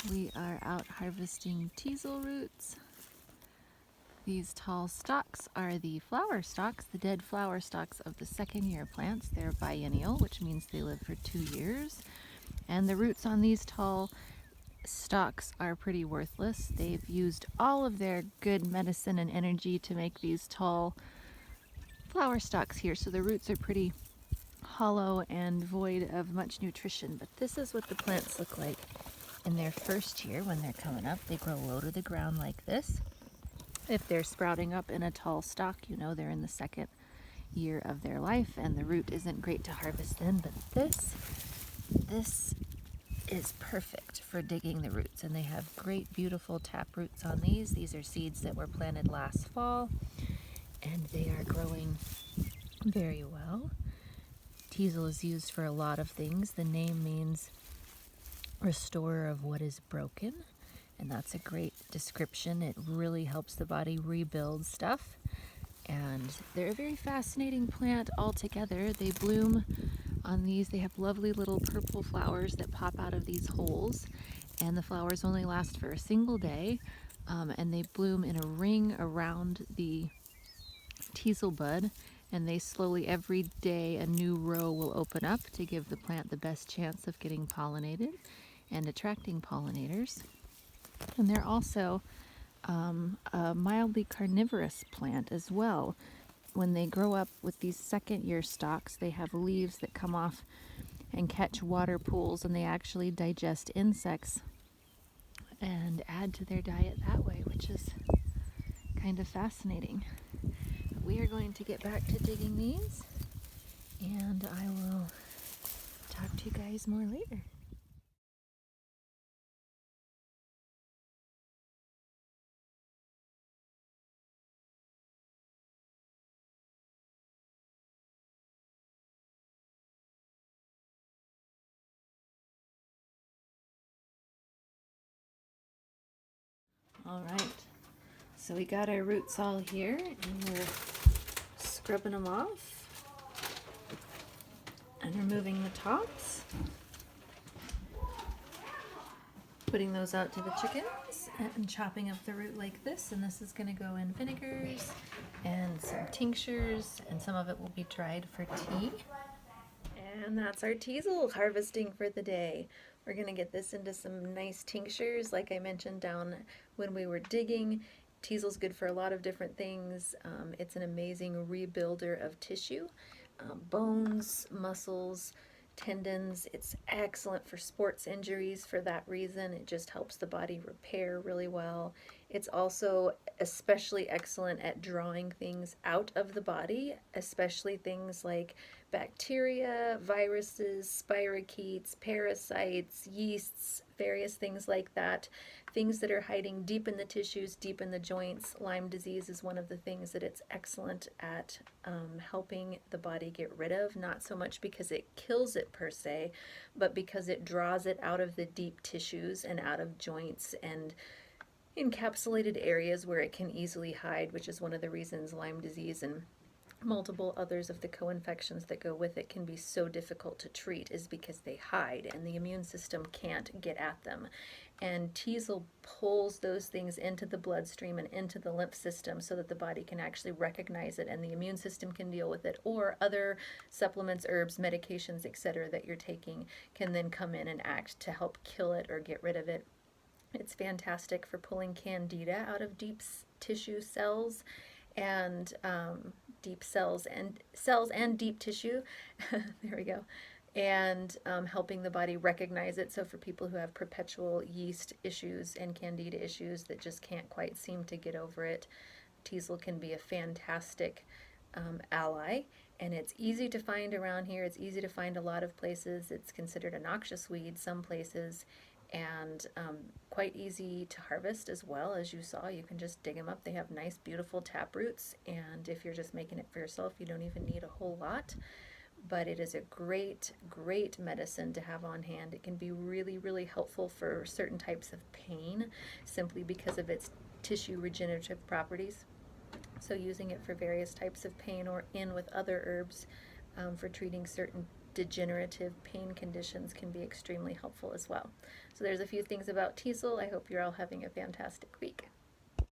We are out harvesting teasel roots. These tall stalks are the flower stalks, the dead flower stalks of the second year plants. They're biennial, which means they live for 2 years. And the roots on these tall stalks are pretty worthless. They've used all of their good medicine and energy to make these tall flower stalks here, so the roots are pretty hollow and void of much nutrition. But this is what the plants look like in their first year when they're coming up. They grow low to the ground like this. If they're sprouting up in a tall stalk, you know they're in the second year of their life, and the root isn't great to harvest then. But this is perfect for digging the roots, and they have great beautiful tap roots on these. These are seeds that were planted last fall, and they are growing very well. Teasel is used for a lot of things. The name means restorer of what is broken, and that's a great description. It really helps the body rebuild stuff, and they're a very fascinating plant altogether. They bloom on these. They have lovely little purple flowers that pop out of these holes, and the flowers only last for a single day, and they bloom in a ring around the teasel bud, and they slowly, every day, a new row will open up to give the plant the best chance of getting pollinated and attracting pollinators. And they're also a mildly carnivorous plant as well. When they grow up with these second year stalks, they have leaves that come off and catch water pools, and they actually digest insects and add to their diet that way, which is kind of fascinating. We are going to get back to digging these, and I will talk to you guys more later. All right, so we got our roots all here, and we're scrubbing them off and removing the tops, putting those out to the chickens, and chopping up the root like this. And this is going to go in vinegars and some tinctures, and some of it will be dried for tea. And that's our teasel harvesting for the day. We're going to get this into some nice tinctures, like I mentioned down when we were digging. Teasel's good for a lot of different things. It's an amazing rebuilder of tissue, bones, muscles, tendons. It's excellent for sports injuries for that reason. It just helps the body repair really well. It's also especially excellent at drawing things out of the body, especially things like bacteria, viruses, spirochetes, parasites, yeasts, various things like that. Things that are hiding deep in the tissues, deep in the joints. Lyme disease is one of the things that it's excellent at helping the body get rid of, not so much because it kills it per se, but because it draws it out of the deep tissues and out of joints and encapsulated areas where it can easily hide, which is one of the reasons Lyme disease and multiple others of the co-infections that go with it can be so difficult to treat, is because they hide and the immune system can't get at them. And Teasel pulls those things into the bloodstream and into the lymph system so that the body can actually recognize it and the immune system can deal with it, or other supplements, herbs, medications, etc. that you're taking can then come in and act to help kill it or get rid of it. It's fantastic for pulling candida out of deep tissue cells and deep cells and deep tissue. There we go. And helping the body recognize it. So for people who have perpetual yeast issues and candida issues that just can't quite seem to get over it, Teasel can be a fantastic ally. And it's easy to find around here. It's easy to find a lot of places. It's considered a noxious weed some places, and quite easy to harvest as well. As you saw, you can just dig them up. They have nice, beautiful tap roots, and if you're just making it for yourself, you don't even need a whole lot. But it is a great, great medicine to have on hand. It can be really, really helpful for certain types of pain simply because of its tissue regenerative properties. So using it for various types of pain, or in with other herbs for treating certain degenerative pain conditions can be extremely helpful as well. So there's a few things about Teasel. I hope you're all having a fantastic week.